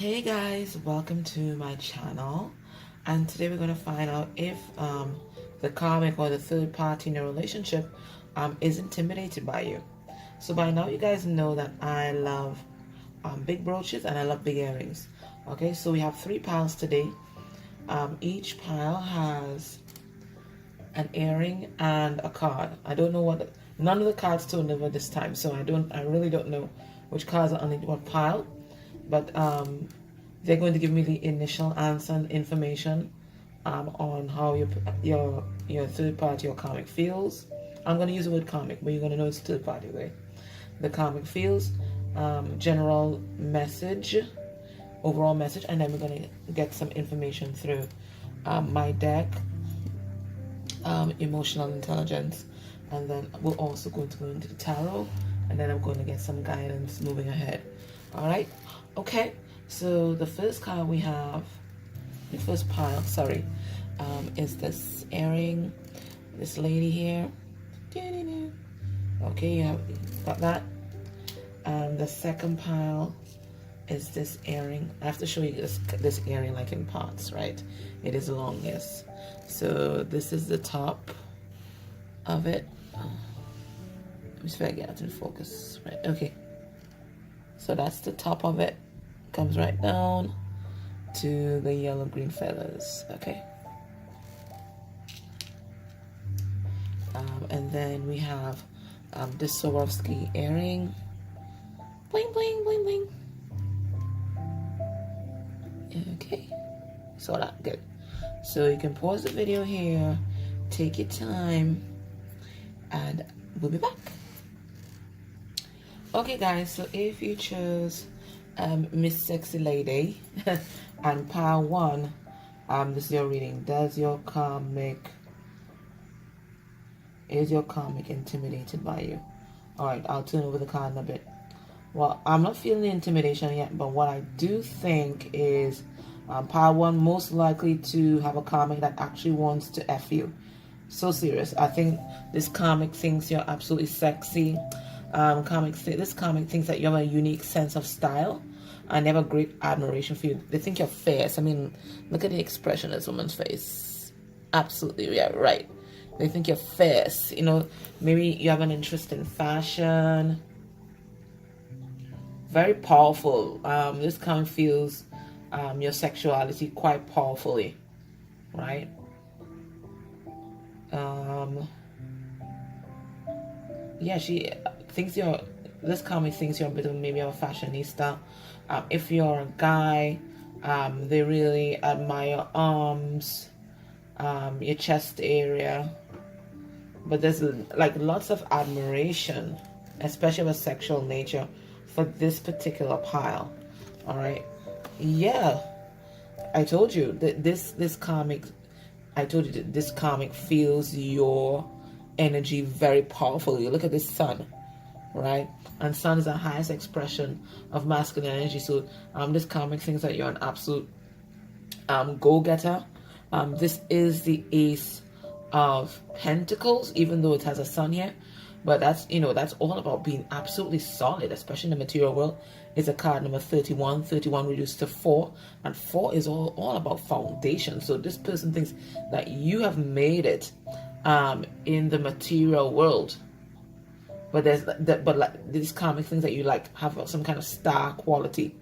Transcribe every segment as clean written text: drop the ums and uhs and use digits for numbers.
Hey guys, welcome to my channel, and today we're going to find out if the karmic or the third party in a relationship is intimidated by you. So by now you guys know that I love big brooches and I love big earrings. Okay, so we have 3 piles today. Each pile has an earring and a card. I don't know none of the cards turned over this time, so I really don't know which cards are on what pile. But they're going to give me the initial answer and information on how your third party or karmic feels. I'm going to use the word karmic, but you're going to know it's third party, right? The karmic feels, general message, overall message, and then we're going to get some information through my deck, emotional intelligence, and then we're also going to go into the tarot, and then I'm going to get some guidance moving ahead. All right, okay, so the first card we have, the first pile, sorry, is this earring, this lady here. Okay, you have got that. The second pile is this earring. I have to show you this earring like in parts, right? It is long, yes. So this is the top of it. Let me see if I get it in focus. Right, okay. So that's the top of it. Comes right down to the yellow green feathers. Okay. And then we have this Swarovski earring. Bling bling bling bling. Okay. So that good. So you can pause the video here, take your time, and we'll be back. Okay guys, so if you chose Miss Sexy Lady and pile 1, this is your reading. Is your karmic intimidated by you? Alright, I'll turn over the card in a bit. Well, I'm not feeling the intimidation yet, but what I do think is pile 1 most likely to have a karmic that actually wants to F you. So serious. I think this karmic thinks you're absolutely sexy. This karmic thinks that you have a unique sense of style and they have a great admiration for you. They think you're fierce. I mean, look at the expression on this woman's face. Absolutely, yeah, right. They think you're fierce. You know, maybe you have an interest in fashion. Very powerful. This karmic feels your sexuality quite powerfully, right? Yeah, she thinks this karmic thinks you're a bit of maybe a fashionista. If you're a guy, they really admire your arms, your chest area. But there's like lots of admiration, especially of a sexual nature, for this particular pile. All right, yeah, I told you that this karmic. I told you that this karmic feels your energy very powerfully. Look at this sun, right? And sun is the highest expression of masculine energy. So this karmic thinks that you're an absolute go-getter. This is the Ace of Pentacles, even though it has a sun here. But that's all about being absolutely solid, especially in the material world. It's a card number 31. 31 reduced to 4, and 4 is all about foundation. So this person thinks that you have made it in the material world. But like this karmic thinks that you like have some kind of star quality.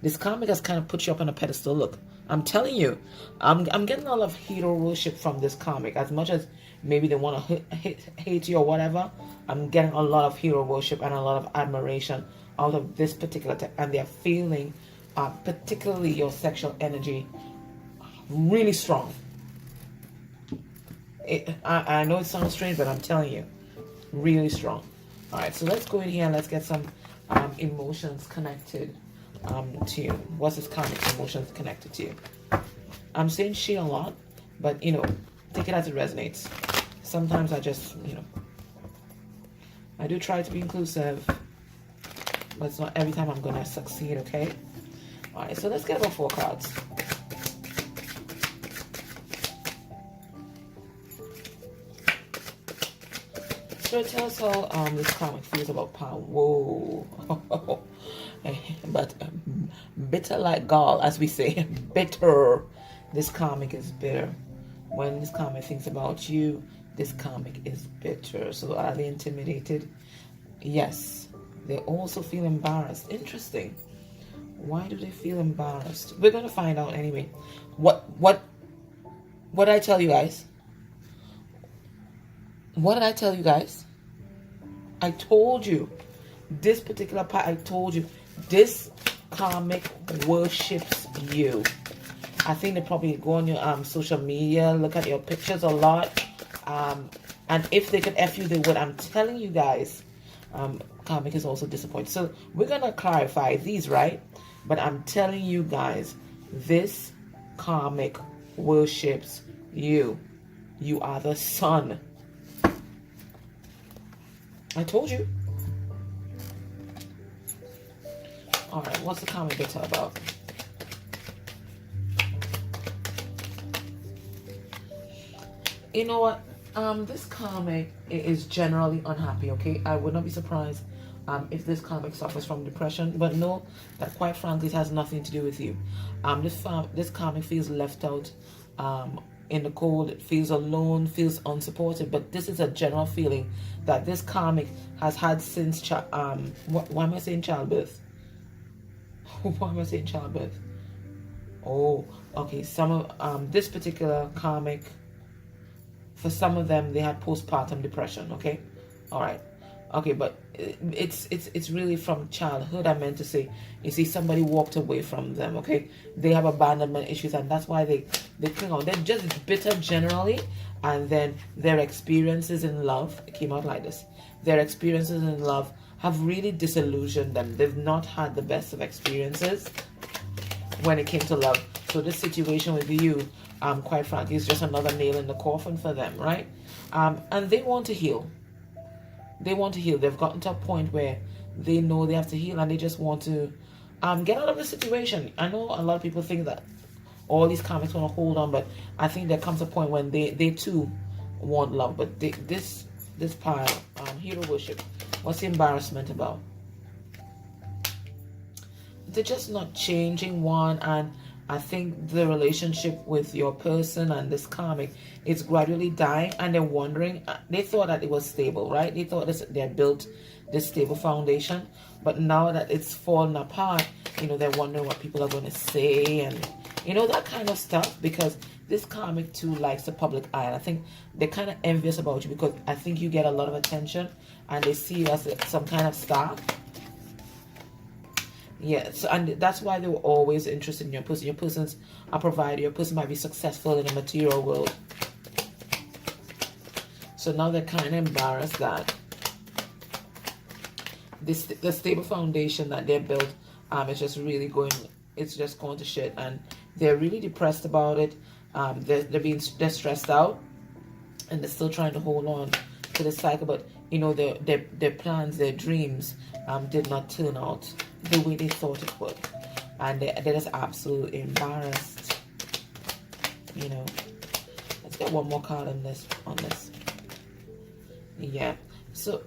This karmic has kind of put you up on a pedestal. Look, I'm telling you, I'm getting a lot of hero worship from this karmic. As much as maybe they want to hate you or whatever, I'm getting a lot of hero worship and a lot of admiration out of this particular type. And they're feeling particularly your sexual energy really strong. I know it sounds strange, but I'm telling you, really strong. All right, so let's go in here and let's get some emotions connected to you. What's this karmic emotions connected to you? I'm saying she a lot, but take it as it resonates. Sometimes I just I do try to be inclusive, but it's not every time I'm gonna succeed. Okay. All right, so let's get about 4 cards. So tell us how this karmic feels about power. Whoa. But bitter like gall, as we say. Bitter. This karmic is bitter. When this karmic thinks about you, this karmic is bitter. So are they intimidated? Yes. They also feel embarrassed. Interesting. Why do they feel embarrassed? We're going to find out anyway. What did I tell you guys? What did I tell you guys? I told you. This particular part, I told you. This karmic worships you. I think they probably go on your social media, look at your pictures a lot. And if they could F you, they would. I'm telling you guys, karmic is also disappointed. So we're going to clarify these, right? But I'm telling you guys, this karmic worships you. You are the sun. I told you. Alright, what's the karmic bitter about? You know what? This karmic is generally unhappy, okay? I would not be surprised if this karmic suffers from depression, but know that quite frankly, it has nothing to do with you. This karmic feels left out in the cold, it feels alone, feels unsupported, but this is a general feeling that this karmic has had since, why am I saying childbirth? Why am I saying childbirth? Oh, okay, some of, this particular karmic, for some of them, they had postpartum depression, okay? All right. Okay, but it's really from childhood, I meant to say. You see, somebody walked away from them, okay? They have abandonment issues, and that's why they cling on. They're just bitter generally, and then their experiences in love, it came out like this. Their experiences in love have really disillusioned them. They've not had the best of experiences when it came to love. So this situation with you, quite frankly, is just another nail in the coffin for them, right? And they want to heal. They want to heal. They've gotten to a point where they know they have to heal, and they just want to get out of the situation. I know a lot of people think that all these karmics want to hold on, but I think there comes a point when they too want love. But this pile, hero worship, what's the embarrassment about? They're just not changing, one, and I think the relationship with your person and this karmic is gradually dying, and they're wondering. They thought that it was stable, right? They thought they had built this stable foundation, but now that it's fallen apart, they're wondering what people are going to say, and that kind of stuff, because this karmic too likes the public eye. And I think they're kind of envious about you, because I think you get a lot of attention, and they see you as some kind of star. Yeah, so, and that's why they were always interested in your person. Your person's a provider. Your person might be successful in the material world. So now they're kind of embarrassed that the stable foundation that they built is just really going. It's just going to shit, and they're really depressed about it. They're stressed out, and they're still trying to hold on to the cycle. But their plans, their dreams, did not turn out the way they thought it would, and they're just absolutely embarrassed. Let's get one more card on this. Yeah. So,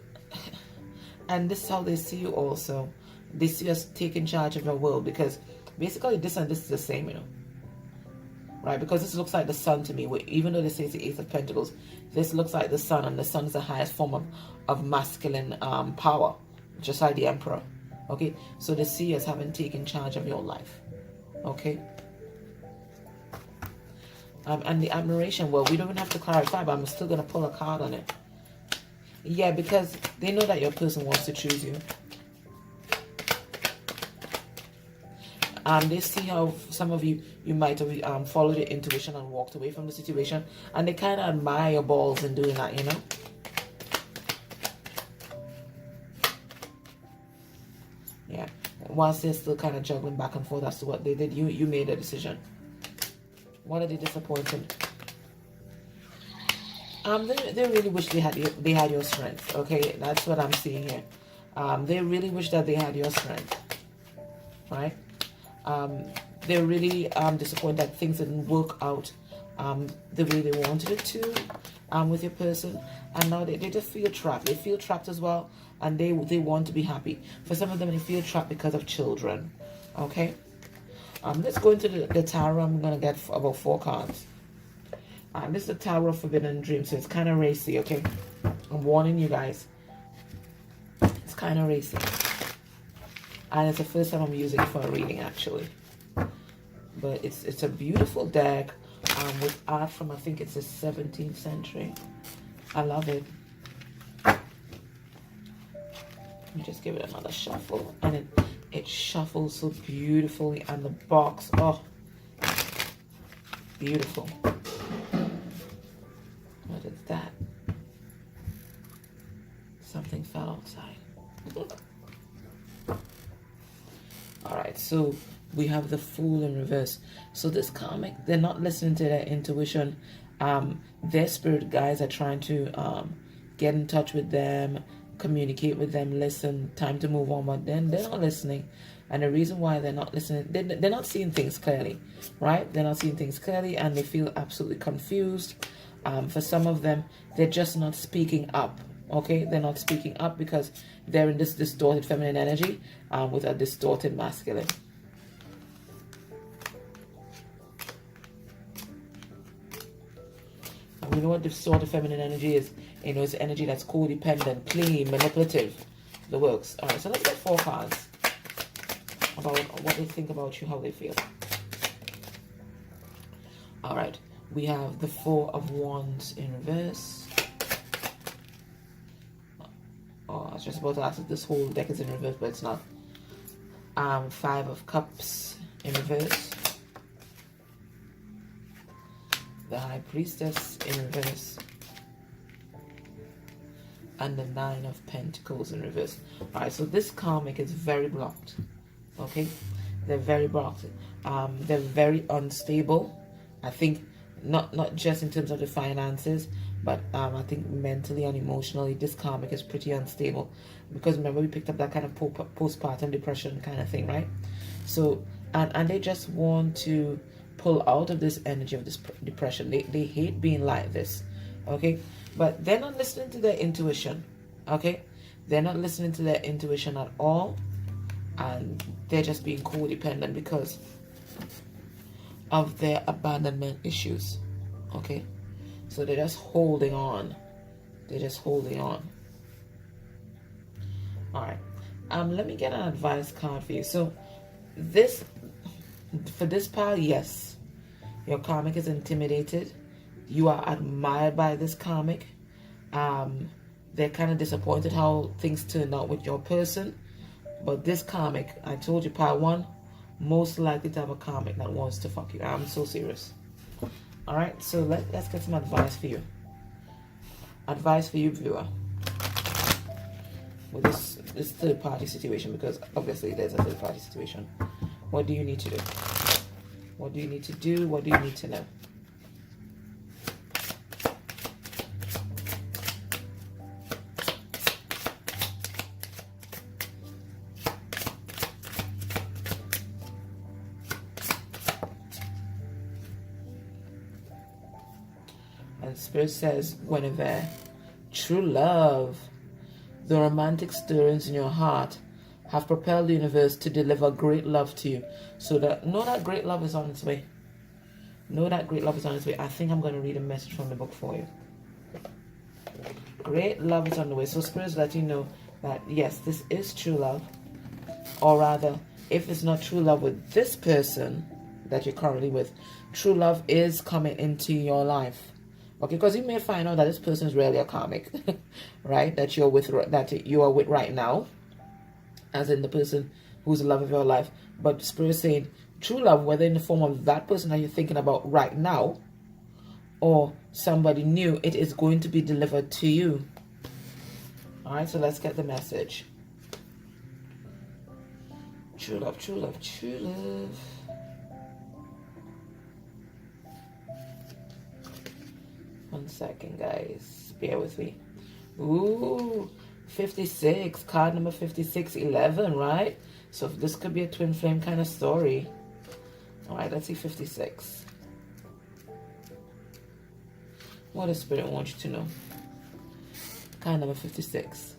and this is how they see you. Also, they see you as taking charge of your world, because basically this and this is the same, right? Because this looks like the sun to me. Even though they say it's the Ace of Pentacles, this looks like the sun, and the sun is the highest form of masculine power, just like the Emperor. Okay, so the seers haven't taken charge of your life. Okay. And the admiration, well, we don't even have to clarify, but I'm still going to pull a card on it. Yeah, because they know that your person wants to choose you. They see how some of you might have followed your intuition and walked away from the situation, and they kind of admire your balls in doing that, Yeah. Whilst they're still kind of juggling back and forth as to what they did, you made a decision. What are they disappointed? They really wish they had your strength. Okay, that's what I'm seeing here. They really wish that they had your strength, right? They're really disappointed that things didn't work out the way they wanted it to with your person, and now they just feel trapped. They feel trapped as well, and they want to be happy. For some of them, they feel trapped because of children. Okay, Let's go into the tarot. I'm going to get about 4 cards. This is the Tarot of Forbidden Dreams, so it's kind of racy, okay? I'm warning you guys. It's kind of racy. And it's the first time I'm using it for a reading, actually. But it's a beautiful deck with art from, I think it's the 17th century. I love it. Let me just give it another shuffle. And it shuffles so beautifully. And the box, oh, beautiful. What is that? Something fell outside. Alright, so we have the Fool in reverse. So this karmic, they're not listening to their intuition. Their spirit guides are trying to get in touch with them, communicate with them, listen, time to move on, but then they're not listening. And the reason why they're not listening, they're not seeing things clearly, right? They're not seeing things clearly, and they feel absolutely confused. For some of them, they're just not speaking up, okay? They're not speaking up because they're in this distorted feminine energy with a distorted masculine. And we know what distorted feminine energy is. You know, it's energy that's codependent, clean, manipulative, the works. All right, so let's get 4 cards about what they think about you, how they feel. All right, we have the 4 of Wands in reverse. Oh, I was just about to ask if this whole deck is in reverse, but it's not. 5 of Cups in reverse. The High Priestess in reverse. And the 9 of Pentacles in reverse. Alright, so this karmic is very blocked. Okay? They're very blocked. They're very unstable. I think not just in terms of the finances, but I think mentally and emotionally this karmic is pretty unstable. Because remember, we picked up that kind of postpartum depression kind of thing, right? So, and they just want to pull out of this energy of this depression. They hate being like this. Okay? But they're not listening to their intuition. Okay? They're not listening to their intuition at all. And they're just being codependent because of their abandonment issues. Okay? So they're just holding on. They're just holding on. Alright. Let me get an advice card for you. So this, for this pile, yes. Your karmic is intimidated. You are admired by this karmic. They're kind of disappointed how things turned out with your person. But this karmic, I told you, pile 1, most likely to have a karmic that wants to fuck you. I'm so serious. Alright, so let's get some advice for you. Advice for you, viewer. With this third party situation, because obviously there's a third party situation. What do you need to do? What do you need to do? What do you need to know? And Spirit says, Guinevere, true love, the romantic stirrings in your heart have propelled the universe to deliver great love to you. So that know that great love is on its way. Know that great love is on its way. I think I'm going to read a message from the book for you. Great love is on the way. So Spirit's letting you know that yes, this is true love. Or rather, if it's not true love with this person that you're currently with, true love is coming into your life. Okay, because you may find out that this person is really a karmic, right? That you are with right now, as in the person who's the love of your life. But Spirit is saying true love, whether in the form of that person that you're thinking about right now, or somebody new, it is going to be delivered to you. All right, so let's get the message. True love, true love, true love. One second, guys. Bear with me. Ooh, 56. Card number 5611, right? So this could be a twin flame kind of story. All right, let's see 56. What does Spirit want you to know? Card number 56.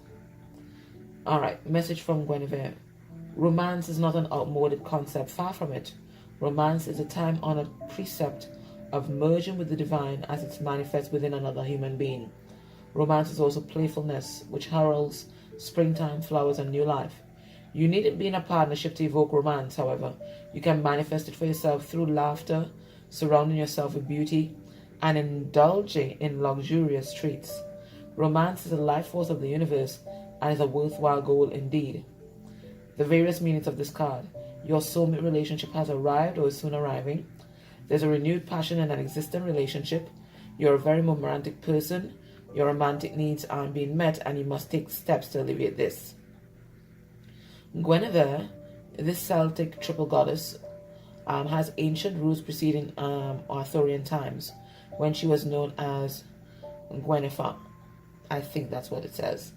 All right, message from Guinevere. Romance is not an outmoded concept. Far from it. Romance is a time-honored precept of merging with the divine as it manifests within another human being. Romance is also playfulness, which heralds springtime, flowers, and new life. You needn't be in a partnership to evoke romance, however. You can manifest it for yourself through laughter, surrounding yourself with beauty, and indulging in luxurious treats. Romance is the life force of the universe and is a worthwhile goal indeed. The various meanings of this card. Your soulmate relationship has arrived or is soon arriving. There's a renewed passion in an existing relationship. You're a very romantic person. Your romantic needs aren't being met and you must take steps to alleviate this. Guinevere, this Celtic triple goddess, has ancient roots preceding Arthurian times, when she was known as Guinevere. I think that's what it says.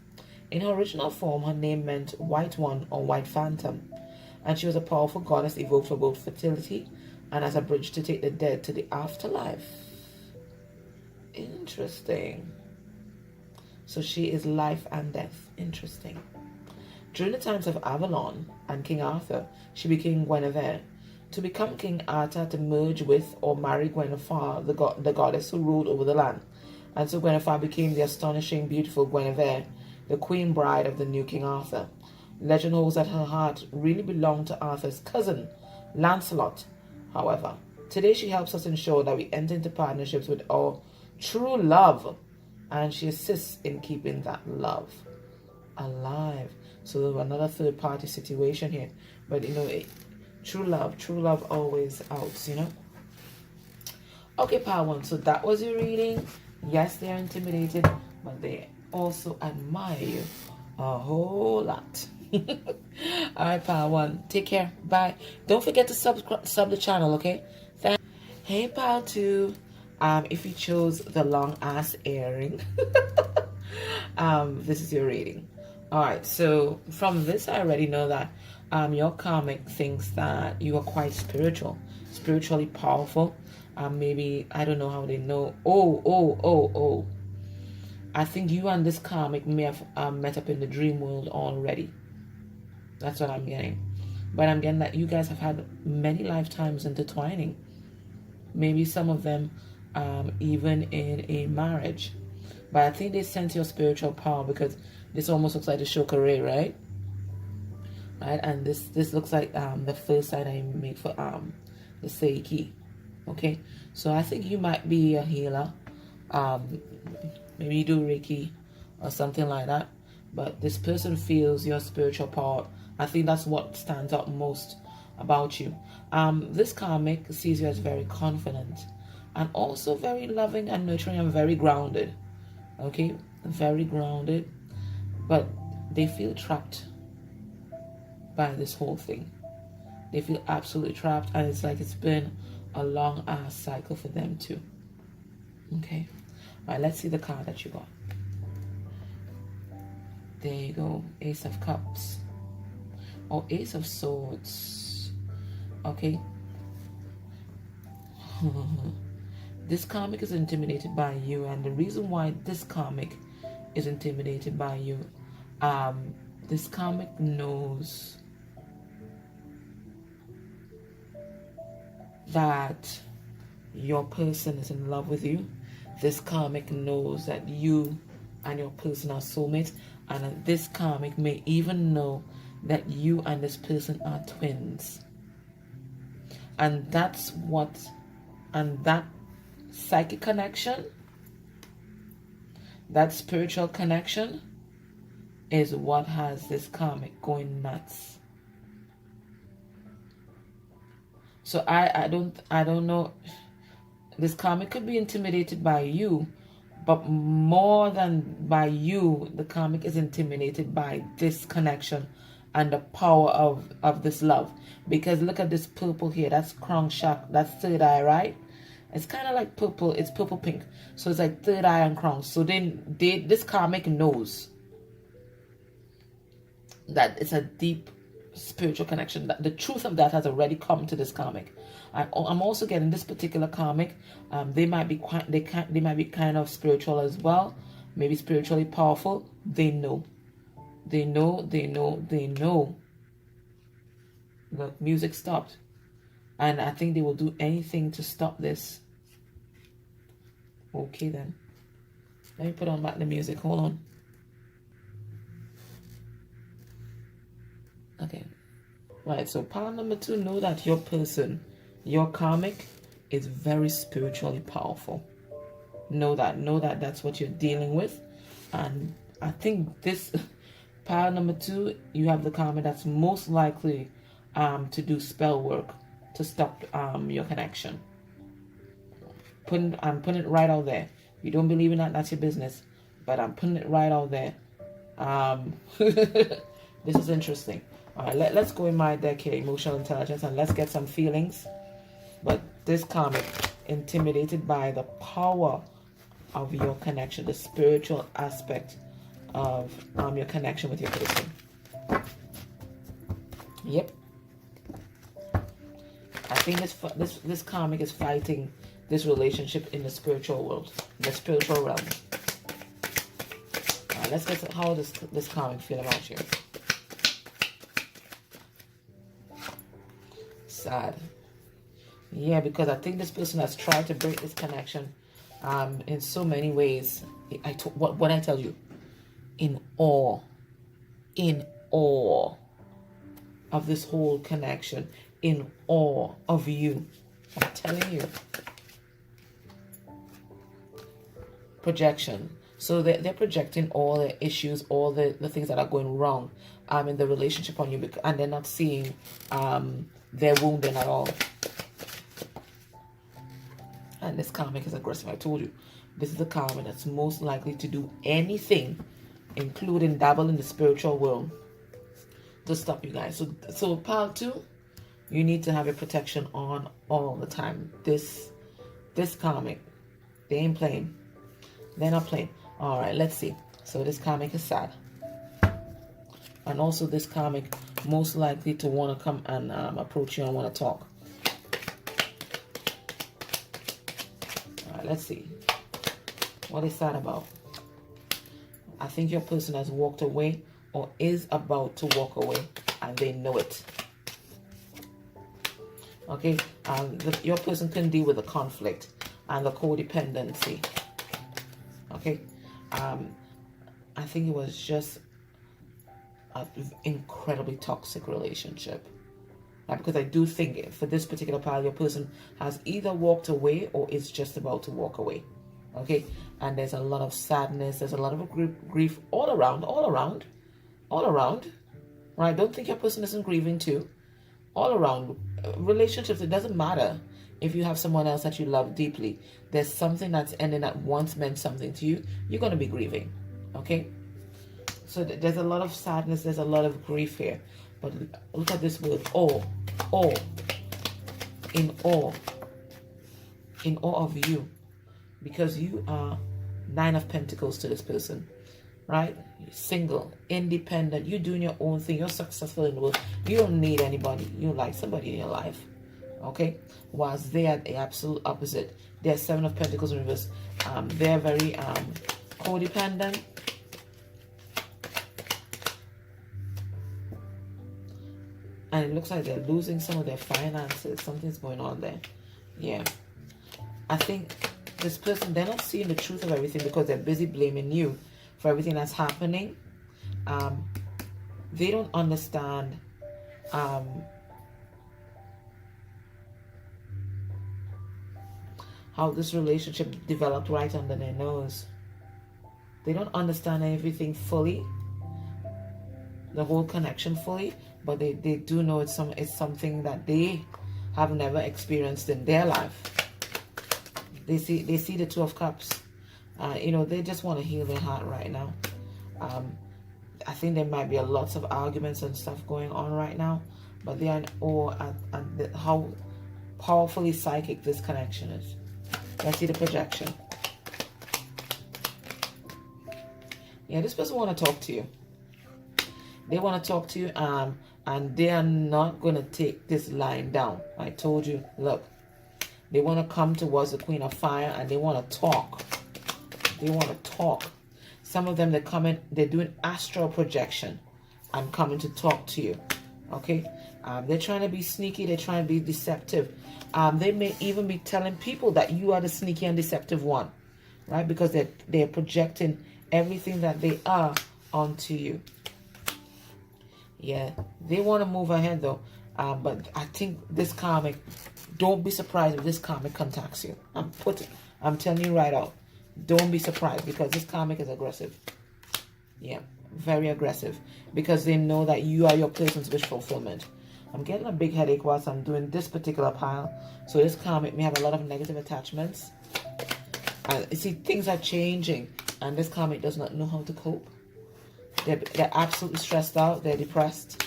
In her original form, her name meant White One or White Phantom, and she was a powerful goddess evoked for both fertility and as a bridge to take the dead to the afterlife. Interesting. So she is life and death. Interesting. During the times of Avalon and King Arthur, she became Guinevere. To become King, Arthur had to merge with or marry Guinevere, the goddess who ruled over the land. And so Guinevere became the astonishing, beautiful Guinevere, the queen bride of the new King Arthur. Legend holds that her heart really belonged to Arthur's cousin, Lancelot. However, today she helps us ensure that we enter into partnerships with our true love, and she assists in keeping that love alive. So another third party situation here, but true love always out, Okay, power one. So that was your reading. Yes, they are intimidated, but they also admire you a whole lot. All right, power one. Take care. Bye. Don't forget to sub the channel, okay? Hey, power two. If you chose the long ass earring, this is your reading. All right. So from this, I already know that your karmic thinks that you are quite spiritually powerful. Maybe I don't know how they know. Oh. I think you and this karmic may have met up in the dream world already. That's what I'm getting. But I'm getting that you guys have had many lifetimes intertwining. Maybe some of them even in a marriage. But I think they sense your spiritual power because this almost looks like the Shokare, right? Right, and this looks like the first side I make for the Seiki. Okay, so I think you might be a healer. Maybe you do Reiki or something like that. But this person feels your spiritual power. I think that's what stands out most about you. This karmic sees you as very confident and also very loving and nurturing and very grounded. Okay, very grounded. But they feel trapped by this whole thing. They feel absolutely trapped, and it's like it's been a long ass cycle for them too. Okay, all right, let's see the card that you got. There you go. Ace of Cups or Ace of Swords. Okay. This karmic is intimidated by you, and the reason why this karmic is intimidated by you, this karmic knows that your person is in love with you. This karmic knows that you and your person are soulmates, and this karmic may even know that you and this person are twins. And that psychic connection, that spiritual connection is what has this karmic going nuts. So I don't know. This karmic could be intimidated by you, but more than by you, the karmic is intimidated by this connection and the power of this love. Because look at this purple here. That's crown chakra. That's third eye, right? It's kind of like purple. It's purple pink. So it's like third eye and crown. So then this karmic knows that it's a deep spiritual connection. That the truth of that has already come to this karmic. I'm also getting this particular karmic. They might be kind of spiritual as well. Maybe spiritually powerful. They know. They know. Look, music stopped. And I think they will do anything to stop this. Okay, then. Let me put on back the music. Hold on. Okay. Right, so pile number 2, know that your person, your karmic, is very spiritually powerful. Know that that's what you're dealing with. And I think this pile number 2, you have the karmic that's most likely to do spell work to stop your connection. I'm putting it right out there. You don't believe in that, that's your business. But I'm putting it right out there. This is interesting. All right, let's go in my deck here, emotional intelligence, and let's get some feelings. But this karmic, intimidated by the power of your connection, the spiritual aspect of your connection with your person. Yep. I think this karmic is fighting this relationship in the spiritual world, the spiritual realm. All right, let's get how this karmic feel about you. Sad. Yeah, because I think this person has tried to break this connection in so many ways. What I tell you, in awe of this whole connection, in awe of you. I'm telling you. Projection. So they're projecting all the issues, all the things that are going wrong in the relationship on you, and they're not seeing their wounding at all. And this karmic is aggressive. I told you, this is the karmic that's most likely to do anything, including dabble in the spiritual world, to stop you guys. So pile 2, you need to have your protection on all the time. This karmic, they ain't playing. They're not playing. All right, let's see. So this karmic is sad. And also this karmic most likely to want to come and approach you and want to talk. All right, let's see. What is sad about? I think your person has walked away or is about to walk away, and they know it. Okay, your person can deal with the conflict and the codependency. Okay, I think it was just an incredibly toxic relationship. Because I do think for this particular pile, your person has either walked away or is just about to walk away. Okay, and there's a lot of sadness, there's a lot of grief all around. Right? Don't think your person isn't grieving too. All around relationships, it doesn't matter if you have someone else that you love deeply. There's something that's ending that once meant something to you. You're going to be grieving. Okay? So there's a lot of sadness, there's a lot of grief here. But look at this word, awe. In awe of you. Because you are 9 of Pentacles to this person. Right? You're single, independent, you're doing your own thing, you're successful in the world. You don't need anybody. You like somebody in your life. Okay? Whilst they are the absolute opposite. They're 7 of Pentacles in reverse. They're very codependent. And it looks like they're losing some of their finances. Something's going on there. Yeah. I think this person, they're not seeing the truth of everything because they're busy blaming you for everything that's happening. They don't understand how this relationship developed right under their nose. They don't understand everything fully, the whole connection fully, but they do know it's something that they have never experienced in their life. They see the 2 of Cups. They just want to heal their heart right now. I think there might be lots of arguments and stuff going on right now, but they are in awe at how powerfully psychic this connection is. Let's see the projection. Yeah, this person want to talk to you. They want to talk to you, and they are not going to take this lying down. I told you, look, they want to come towards the Queen of Fire, and they want to talk. They want to talk. Some of them, they're doing astral projection and coming to talk to you. Okay? They're trying to be sneaky. They're trying to be deceptive. They may even be telling people that you are the sneaky and deceptive one, right? Because they're projecting everything that they are onto you. Yeah, they want to move ahead though. But I think this karmic, don't be surprised if this karmic contacts you. I'm telling you right out. Don't be surprised, because this karmic is aggressive. Yeah, very aggressive. Because they know that you are your person's wish fulfillment. I'm getting a big headache whilst I'm doing this particular pile. So this karmic may have a lot of negative attachments. You see, things are changing. And this karmic does not know how to cope. They're absolutely stressed out. They're depressed.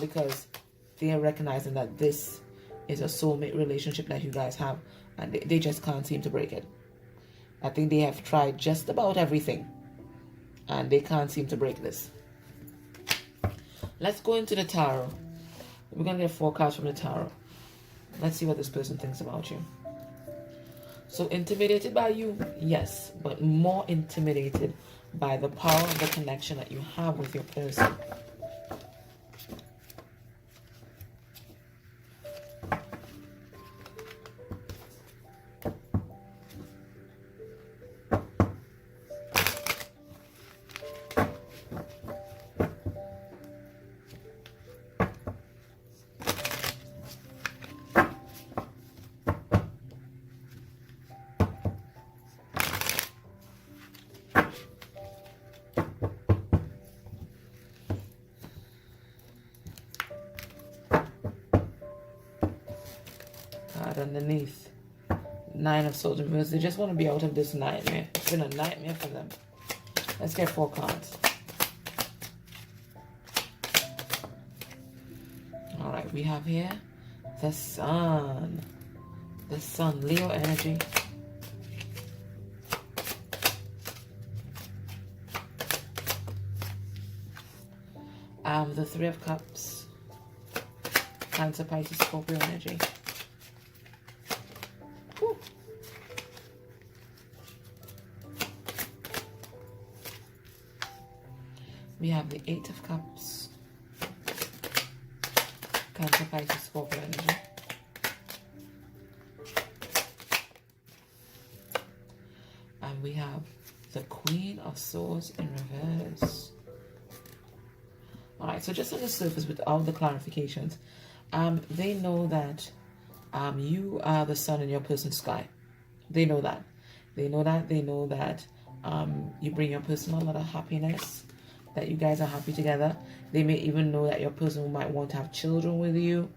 Because they are recognizing that this is a soulmate relationship that you guys have. And they just can't seem to break it. I think they have tried just about everything. And they can't seem to break this. Let's go into the tarot. We're going to get 4 cards from the tarot. Let's see what this person thinks about you. So intimidated by you? Yes. But more intimidated by the power of the connection that you have with your person. Underneath, 9 of Swords reversed. They just want to be out of this nightmare. It's been a nightmare for them. Let's get 4 cards. All right, we have here the Sun. The Sun, Leo energy. The 3 of Cups. Cancer, Pisces, Scorpio energy. We have the 8 of Cups, Cancer, Pisces, Scorpio energy. And we have the Queen of Swords in reverse. Alright, so just on the surface without the clarifications, they know that you are the sun in your person's sky. They know that. They know that. They know that you bring your person a lot of happiness. That you guys are happy together. They may even know that your person might want to have children with you.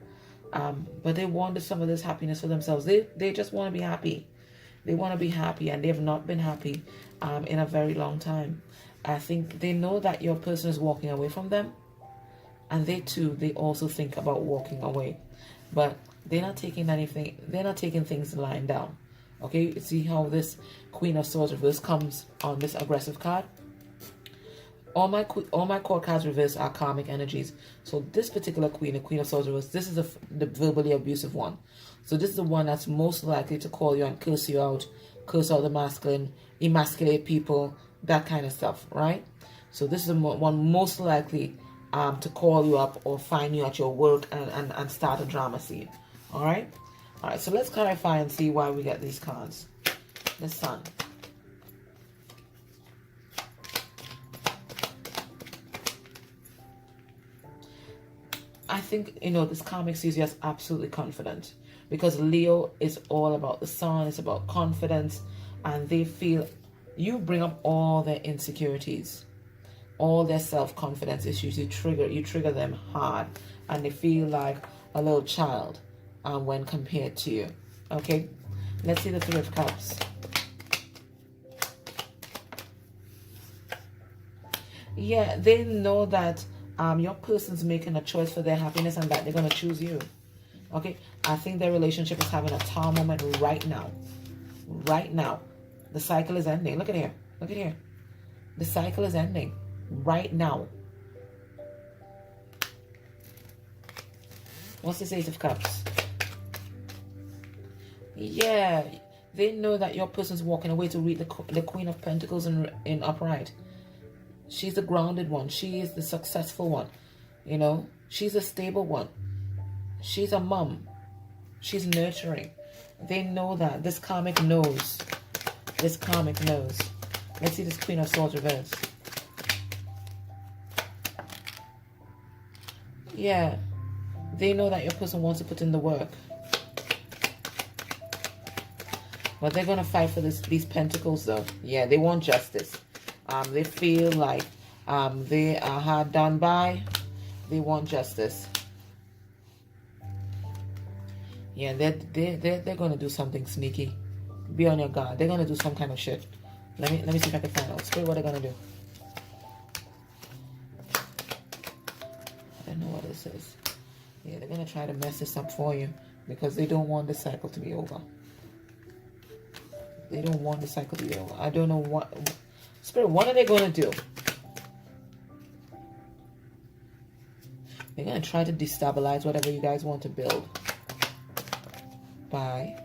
But they want some of this happiness for themselves. They just want to be happy. They want to be happy, and they have not been happy in a very long time. I think they know that your person is walking away from them. And they also think about walking away. But they're not taking anything. They're not taking things lying down. Okay, you see how this Queen of Swords reverse comes on this aggressive card? All my core cards reverse are karmic energies. So this particular queen, the Queen of Swords reverse, this is the verbally abusive one. So this is the one that's most likely to call you and curse you out, curse out the masculine, emasculate people, that kind of stuff, right? So this is the one most likely to call you up or find you at your work and start a drama scene. All right? All right, so let's clarify and see why we get these cards. The Sun. I think, this karmic sees you as absolutely confident, because Leo is all about the sun, it's about confidence, and they feel you bring up all their insecurities, all their self-confidence issues. You trigger them hard, and they feel like a little child when compared to you. Okay, let's see the 3 of Cups. Yeah, they know that your person's making a choice for their happiness, and that they're going to choose you. Okay, I think their relationship is having a tower moment right now. Right now. The cycle is ending. Look at here. Look at here. The cycle is ending right now. What's this 8 of Cups? Yeah, they know that your person's walking away to read the Queen of Pentacles in upright. She's the grounded one. She is the successful one. She's a stable one. She's a mom. She's nurturing. They know that. This karmic knows. This karmic knows. Let's see this Queen of Swords reverse. Yeah. They know that your person wants to put in the work. But they're going to fight for these pentacles though. Yeah, they want justice. They feel like they are hard done by. They want justice. Yeah, they're going to do something sneaky. Be on your guard. They're going to do some kind of shit. Let me see if I can find out. Spirit, what they're going to do. I don't know what this is. Yeah, they're going to try to mess this up for you because they don't want the cycle to be over. They don't want the cycle to be over. I don't know what... Spirit, what are they going to do? They're going to try to destabilize whatever you guys want to build. By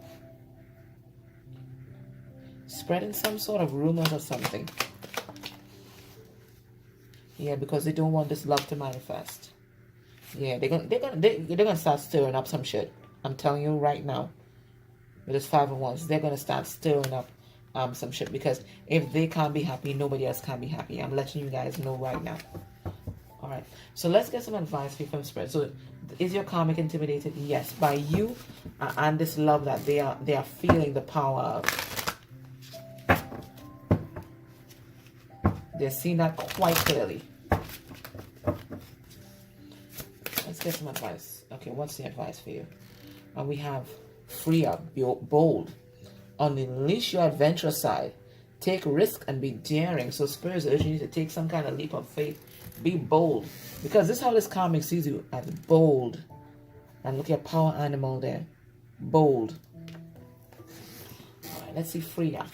spreading some sort of rumors or something. Yeah, because they don't want this love to manifest. Yeah, they're gonna start stirring up some shit. I'm telling you right now. With this 5 of Wands, they're gonna start stirring up some shit, because if they can't be happy, nobody else can be happy. I'm letting you guys know right now. All right, so let's get some advice for you from Spirit. So, is your karmic intimidated? Yes, by you and this love that they are feeling the power of. They're seeing that quite clearly. Let's get some advice. Okay, what's the advice for you? And we have free up, be bold, unleash your adventurous side, take risk and be daring. So Spirit is urging you to take some kind of leap of faith. Be bold, because this is how this karmic sees you, as bold. And look at power animal there, bold. All right, let's see Freya.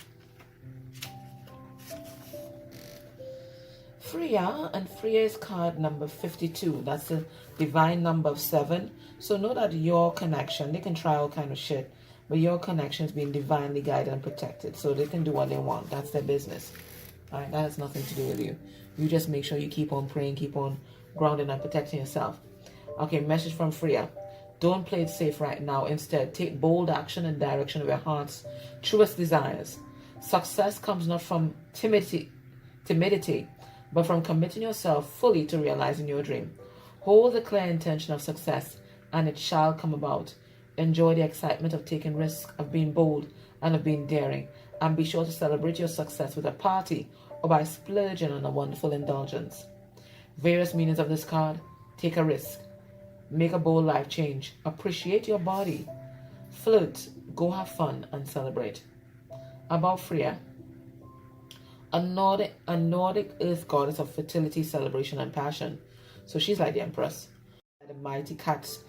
Freya, and Freya is card number 52. That's the divine number of 7. So know that your connection, they can try all kind of shit, but your connection is being divinely guided and protected. So they can do what they want. That's their business. All right, that has nothing to do with you. You just make sure you keep on praying, keep on grounding and protecting yourself. Okay, message from Freya. Don't play it safe right now. Instead, take bold action in direction of your heart's truest desires. Success comes not from timidity, but from committing yourself fully to realizing your dream. Hold the clear intention of success, and it shall come about. Enjoy the excitement of taking risks, of being bold, and of being daring. And be sure to celebrate your success with a party or by splurging on a wonderful indulgence. Various meanings of this card. Take a risk. Make a bold life change. Appreciate your body. Flirt. Go have fun and celebrate. About Freya. A Nordic earth goddess of fertility, celebration, and passion. So she's like the Empress. The mighty cats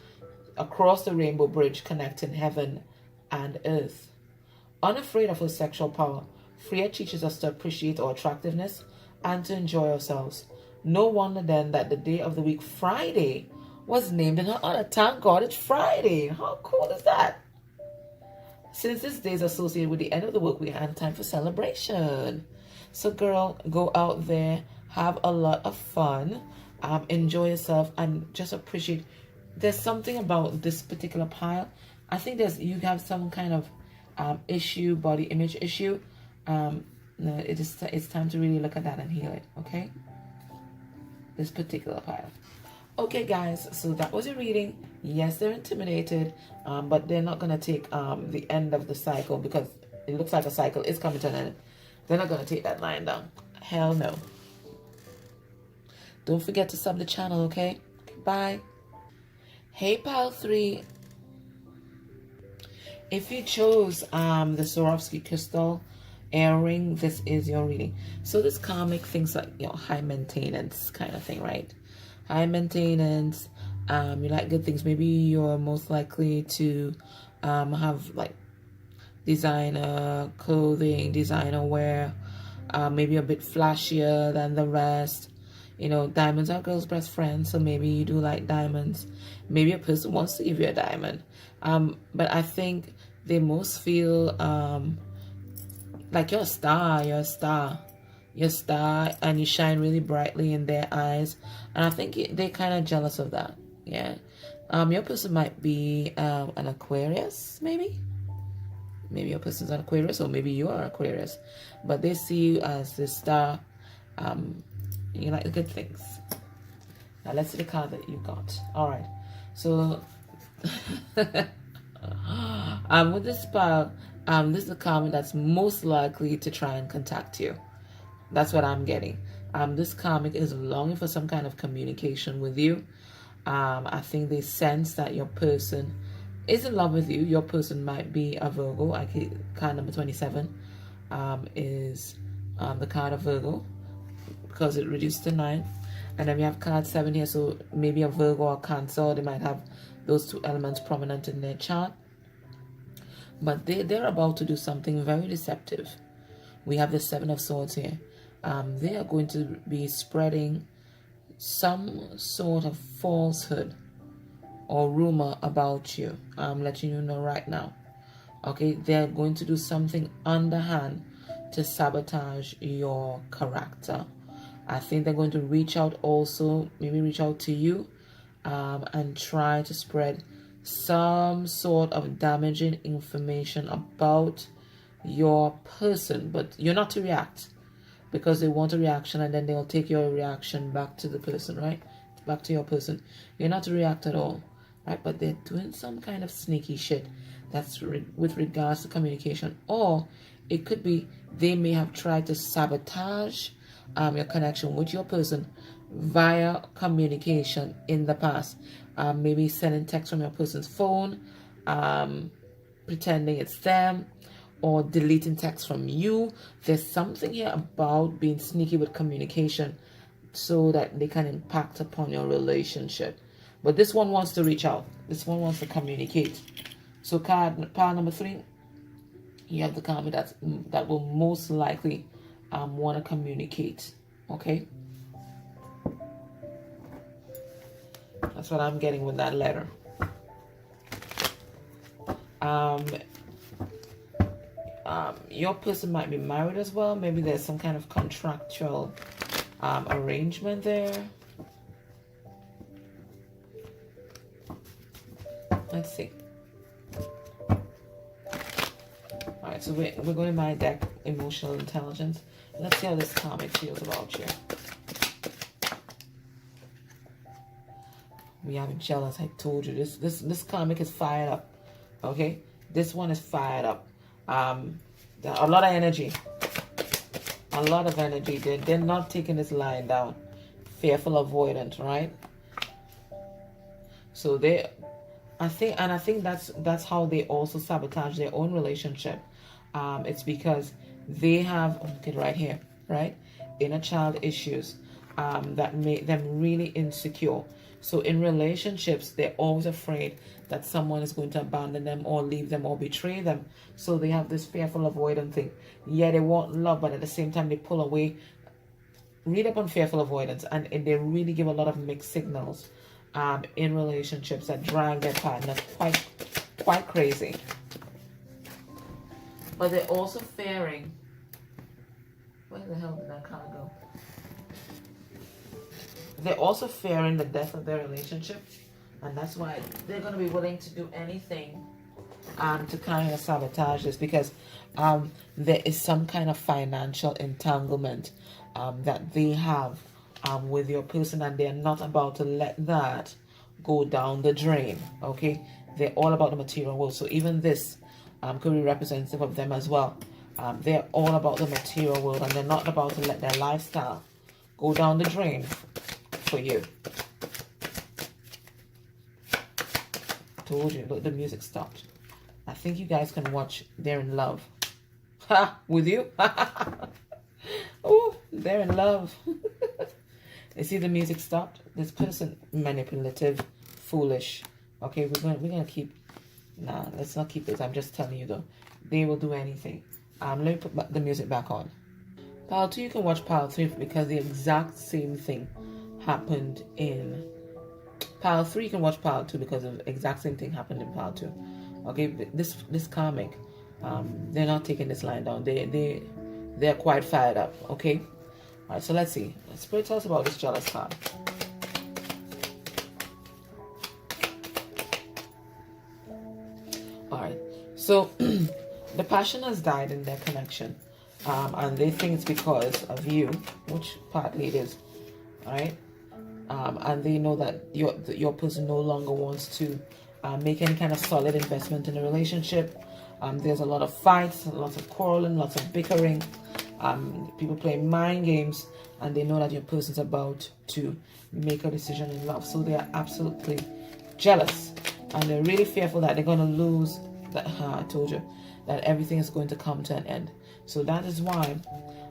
across the rainbow bridge connecting heaven and earth. Unafraid of her sexual power, Freya teaches us to appreciate our attractiveness and to enjoy ourselves. No wonder then that the day of the week, Friday, was named in her honor. Thank God it's Friday. How cool is that? Since this day is associated with the end of the work week and time for celebration. So girl, go out there, have a lot of fun, enjoy yourself, and just appreciate. There's something about this particular pile. I think you have some kind of issue, body image issue. No, it's time to really look at that and heal it. Okay, this particular pile. Okay, guys, so that was your reading. Yes, they're intimidated, but they're not gonna take the end of the cycle, because it looks like a cycle is coming to an end. They're not gonna take that line down. Hell no. Don't forget to sub the channel, okay? Bye. Hey, pile 3. If you chose the Swarovski crystal earring, this is your reading. So this karmic thinks like, high maintenance kind of thing, right? High maintenance. You like good things. Maybe you're most likely to have like designer clothing, designer wear, maybe a bit flashier than the rest. Diamonds are girls' best friends, so maybe you do like diamonds. Maybe a person wants to give you a diamond. But I think they most feel like you're a star, and you shine really brightly in their eyes. And I think they're kind of jealous of that. Yeah. Your person might be an Aquarius, maybe. Maybe your person's an Aquarius, or maybe you are Aquarius. But they see you as the star. You like the good things. Now let's see the card that you got. All right. So, with this pile, this is the karmic that's most likely to try and contact you. That's what I'm getting. This karmic is longing for some kind of communication with you. I think they sense that your person is in love with you. Your person might be a Virgo. Card number 27 is the card of Virgo, because it reduced to 9. And then we have card 7 here, so maybe a Virgo or Cancer. They might have those two elements prominent in their chart. But they're about to do something very deceptive. We have the 7 of Swords here. They are going to be spreading some sort of falsehood or rumor about you. I'm letting you know right now. Okay, they're going to do something underhand to sabotage your character. I think they're going to reach out also, maybe reach out to you and try to spread some sort of damaging information about your person. But you're not to react, because they want a reaction and then they'll take your reaction back to the person, right? Back to your person. You're not to react at all, right? But they're doing some kind of sneaky shit that's with regards to communication. Or it could be they may have tried to sabotage your connection with your person via communication in the past. Maybe sending text from your person's phone, pretending it's them, or deleting text from you. There's something here about being sneaky with communication so that they can impact upon your relationship. But this one wants to reach out. This one wants to communicate. So pile number 3, you have the karmic that will most likely want to communicate. Okay, that's what I'm getting with that letter. Your person might be married as well. Maybe there's some kind of contractual arrangement there. Let's see. Alright, so we're going to my deck, Emotional Intelligence. Let's see how this karmic feels about you. We have jealous. I told you this karmic is fired up. Okay, this one is fired up. A lot of energy. A lot of energy. They're not taking this lying down. Fearful, avoidant, right? So I think that's how they also sabotage their own relationship. It's because they have, look at right here, right? Inner child issues that make them really insecure. So in relationships, they're always afraid that someone is going to abandon them or leave them or betray them. So they have this fearful avoidant thing. Yeah, they want love, but at the same time, they pull away. Read up on fearful avoidance, and they really give a lot of mixed signals in relationships that drive their partner quite crazy. But they're also fearing. Where the hell did that card go? They're also fearing the death of their relationship, and that's why they're going to be willing to do anything to kind of sabotage this, because there is some kind of financial entanglement that they have with your person, and they're not about to let that go down the drain. Okay, they're all about the material world. So even this could be representative of them as well. They're all about the material world, and they're not about to let their lifestyle go down the drain for you. Told you, look, the music stopped. I think you guys can watch They're in Love. Ha! With you? Oh, they're in love. You see the music stopped? This person, manipulative, foolish. Okay, we're gonna keep. Nah, let's not keep this. I'm just telling you though. They will do anything. Let me put the music back on. Pile 2, you can watch Pile 3 because the exact same thing happened in Pile 3. You can watch Pile 2 because the exact same thing happened in Pile 2. Okay, this karmic, they're not taking this line down. They're quite fired up. Okay, all right. So let's see. Spirit, tell us about this jealous card. So the passion has died in their connection, and they think it's because of you, which partly it is, all right? And they know that your person no longer wants to make any kind of solid investment in a relationship. There's a lot of fights, lots of quarreling, lots of bickering. People play mind games, and they know that your person's about to make a decision in love. So they are absolutely jealous, and they're really fearful that they're going to lose. That I told you that everything is going to come to an end. So that is why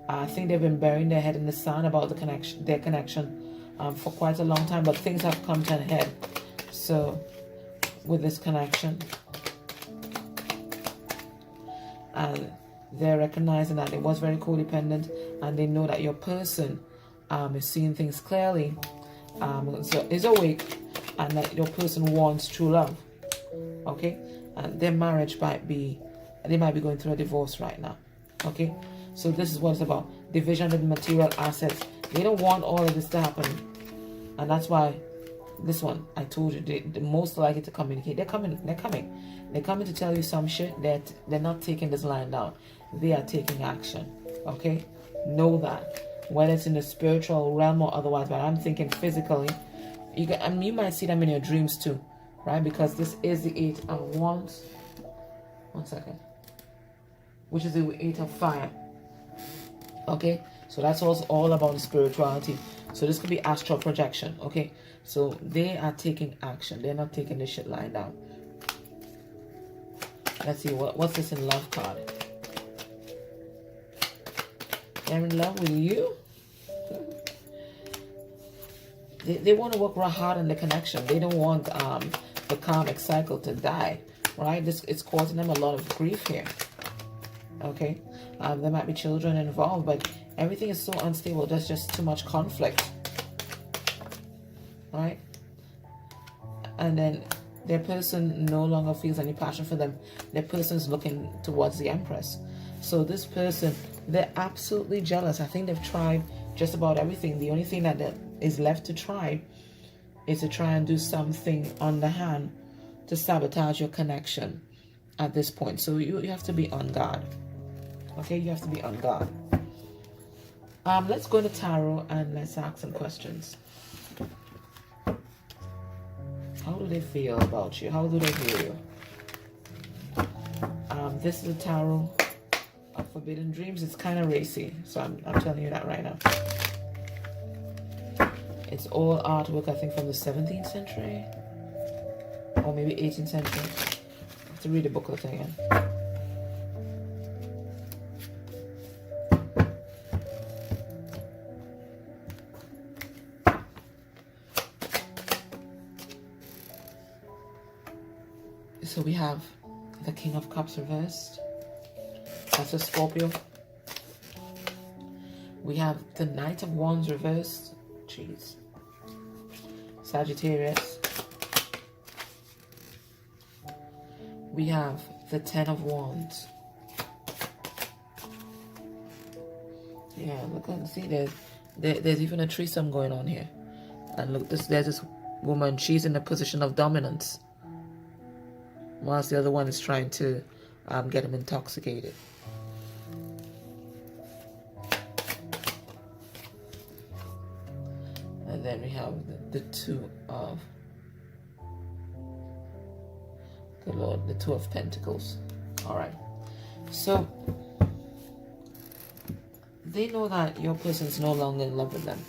I think they've been burying their head in the sand about their connection, for quite a long time. But things have come to an head. So with this connection, and they're recognizing that it was very codependent, and they know that your person is seeing things clearly, so is awake, and that your person wants true love. Okay, and their marriage might be going through a divorce right now. Okay, so this is what it's about: division of the material assets. They don't want all of this to happen, and that's why this one, I told you, they're most likely to communicate. They're coming to tell you some shit. That they're not taking this line down. They are taking action. Okay, know that, whether it's in the spiritual realm or otherwise. But I'm thinking physically, you might see them in your dreams too, right? Because this is the 8 of Wands. 1 second. Which is the 8 of Fire. Okay, so that's also all about the spirituality. So this could be astral projection. Okay, so they are taking action. They're not taking this shit lying down. Let's see, what's this in love card? They're in love with you. They want to work real hard on the connection. They don't want the karmic cycle to die, right? It's causing them a lot of grief here. Okay, there might be children involved, but everything is so unstable. There's just too much conflict, right? And then their person no longer feels any passion for them. Their person is looking towards the Empress. So this person, they're absolutely jealous. I think they've tried just about everything. The only thing that is left to try is to try and do something underhand to sabotage your connection at this point. So you have to be on guard. Okay, you have to be on guard. Let's go to tarot and let's ask some questions. How do they feel about you? How do they hear you? This is a tarot of Forbidden Dreams. It's kind of racy, so I'm telling you that right now. It's all artwork, I think, from the 17th century or maybe 18th century. I have to read the booklet again. So we have the King of Cups reversed. That's a Scorpio. We have the Knight of Wands reversed. Jeez. Sagittarius. We have the 10 of Wands. Yeah, look and see, there's even a threesome going on here. And look, there's this woman. She's in a position of dominance, whilst the other one is trying to get him intoxicated. And then we have the 2 of, good Lord, the 2 of Pentacles. All right. So they know that your person's no longer in love with them,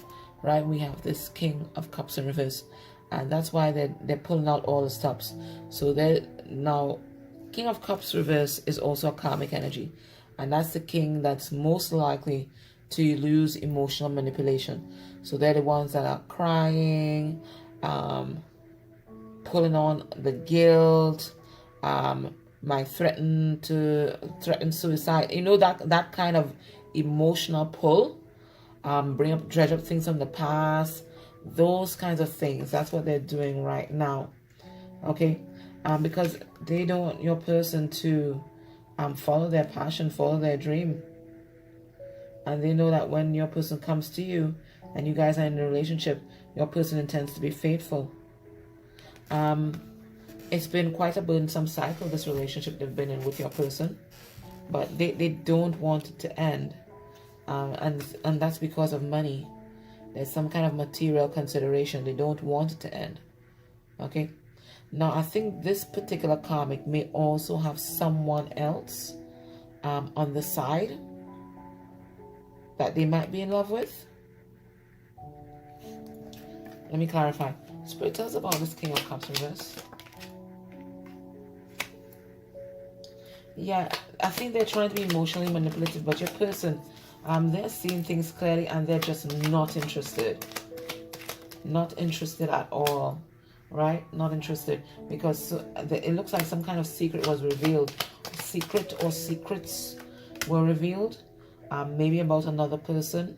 right? We have this King of Cups in reverse. And that's why they're pulling out all the stops. So they're now, King of Cups reverse is also a karmic energy. And that's the king that's most likely to use emotional manipulation. So they're the ones that are crying, pulling on the guilt, might threaten suicide. You know, that kind of emotional pull, dredge up things from the past. Those kinds of things. That's what they're doing right now. Okay, because they don't want your person to follow their passion, follow their dream. And they know that when your person comes to you and you guys are in a relationship, your person intends to be faithful. It's been quite a burdensome cycle, this relationship they've been in with your person. But they don't want it to end. And that's because of money. There's some kind of material consideration. They don't want it to end. Okay? Now, I think this particular karmic may also have someone else on the side that they might be in love with. Let me clarify. Spirit, tell us about this King of Cups reverse. Yeah, I think they're trying to be emotionally manipulative, but your person, they're seeing things clearly and they're just not interested. Not interested at all. Right? Not interested. Because it looks like some kind of secret was revealed. Secret or secrets were revealed. Maybe about another person.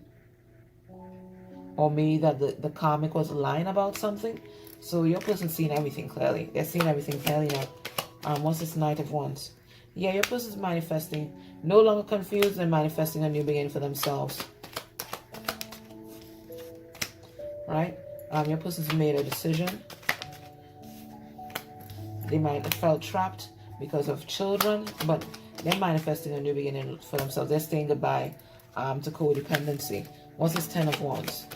Or maybe that the karmic was lying about something. So your person's seeing everything clearly. They're seeing everything clearly now. What's this Knight of Wands? Yeah, your person's manifesting. No longer confused and manifesting a new beginning for themselves. Right? Your person's made a decision. They might have felt trapped because of children, but they're manifesting a new beginning for themselves. They're saying goodbye to codependency. What's this 10 of Wands?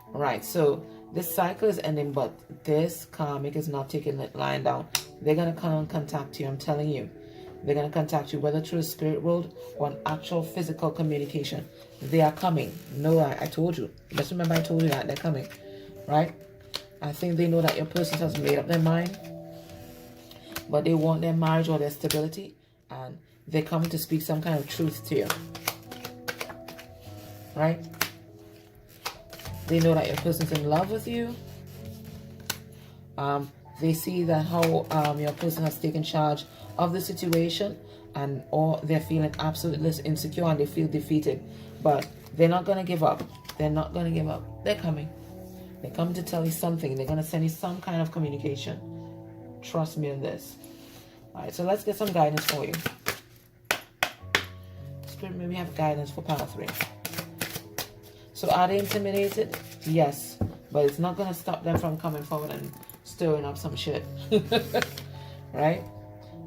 Right, so this cycle is ending, but this karmic is not taking it lying down. They're going to come and contact you, I'm telling you. They're going to contact you, whether through a spirit world or an actual physical communication. They are coming. No, I told you. Just remember I told you that. They're coming. Right? I think they know that your person has made up their mind. But they want their marriage or their stability. And they're coming to speak some kind of truth to you. Right? They know that your person's in love with you. They see that how your person has taken charge of the situation, and or they're feeling absolutely insecure and they feel defeated. But they're not going to give up. They're not going to give up. They're coming. They're coming to tell you something. They're going to send you some kind of communication. Trust me on this. Alright, so let's get some guidance for you. Spirit, maybe have guidance for power 3. So are they intimidated? Yes. But it's not going to stop them from coming forward and stirring up some shit. Right?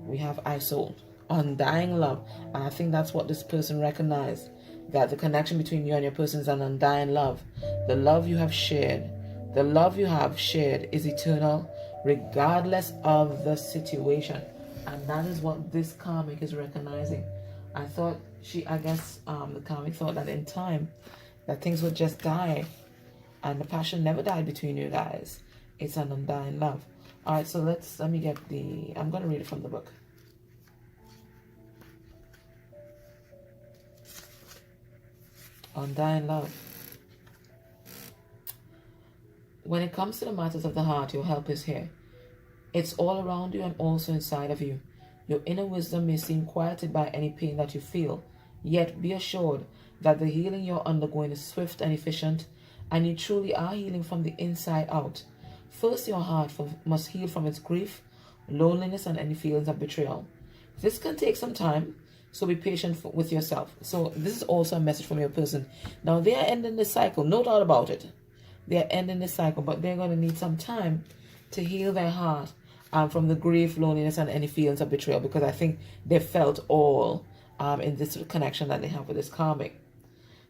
We have I Soul. Undying love. And I think that's what this person recognized. That the connection between you and your person is an undying love. The love you have shared. The love you have shared is eternal, regardless of the situation. And that is what this karmic is recognizing. I guess the karmic thought that in time, that things would just die. And the passion never died between you guys. It's an undying love. Alright, so let me get I'm going to read it from the book. Undying love. When it comes to the matters of the heart, your help is here. It's all around you and also inside of you. Your inner wisdom may seem quieted by any pain that you feel, yet be assured that the healing you're undergoing is swift and efficient, and you truly are healing from the inside out. First, your heart must heal from its grief, loneliness, and any feelings of betrayal. This can take some time, so be patient with yourself. So this is also a message from your person. Now, they are ending this cycle, no doubt about it. They are ending this cycle, but they're going to need some time to heal their heart from the grief, loneliness, and any feelings of betrayal, because I think they felt all in this connection that they have with this karmic.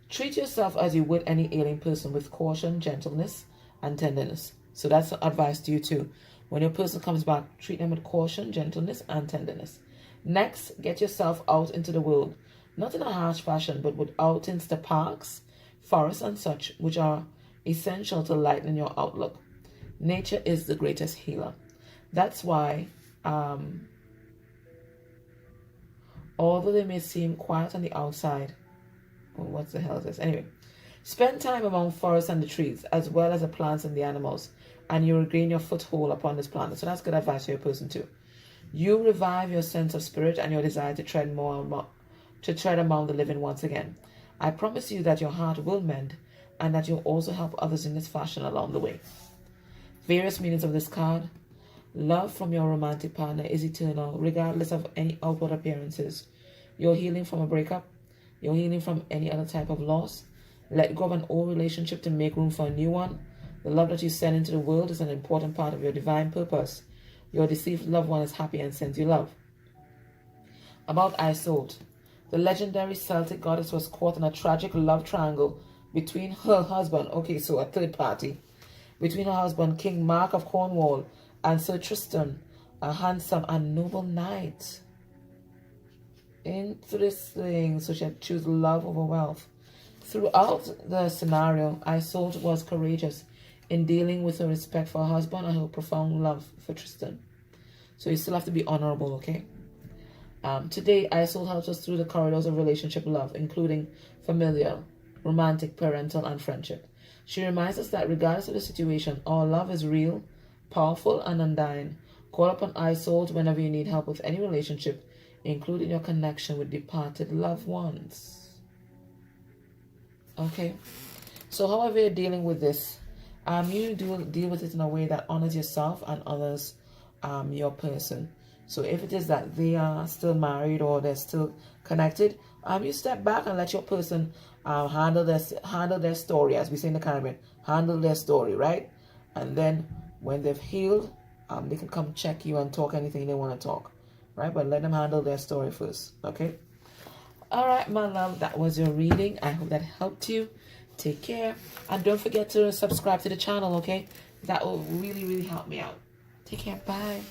Treat yourself as you would any ailing person, with caution, gentleness, and tenderness. So that's advice to you too. When your person comes back, treat them with caution, gentleness, and tenderness. Next, get yourself out into the world. Not in a harsh fashion, but with outings to parks, forests, and such, which are essential to lighten your outlook. Nature is the greatest healer. That's why, although they may seem quiet on the outside, what the hell is this? Anyway, spend time among forests and the trees, as well as the plants and the animals, and you regain your foothold upon this planet. So that's good advice for your person too. You revive your sense of spirit and your desire to tread among the living once again. I promise you that your heart will mend, and that you'll also help others in this fashion along the way. Various meanings of this card. Love from your romantic partner is eternal, regardless of any outward appearances. You're healing from a breakup. You're healing from any other type of loss. Let go of an old relationship to make room for a new one. The love that you send into the world is an important part of your divine purpose. Your deceived loved one is happy and sends you love. About Isolde. The legendary Celtic goddess was caught in a tragic love triangle between her husband, okay, so a third party, between her husband, King Mark of Cornwall, and Sir Tristan, a handsome and noble knight. Interesting. So she had to choose love over wealth. Throughout the scenario, Isolde was courageous in dealing with her respect for her husband and her profound love for Tristan. So you still have to be honorable, okay? Today, Isolde helps us through the corridors of relationship love, including familial, romantic, parental, and friendship. She reminds us that regardless of the situation, our love is real, powerful, and undying. Call upon Isolde whenever you need help with any relationship, including your connection with departed loved ones. Okay? So however you're dealing with this, you do deal with it in a way that honors yourself and honors your person. So if it is that they are still married or they're still connected, you step back and let your person handle their story, as we say in the Caribbean, handle their story, right? And then when they've healed, they can come check you and talk anything they want to talk, right? But let them handle their story first, okay? All right, my love, that was your reading. I hope that helped you. Take care. And don't forget to subscribe to the channel, okay? That will really, really help me out. Take care. Bye.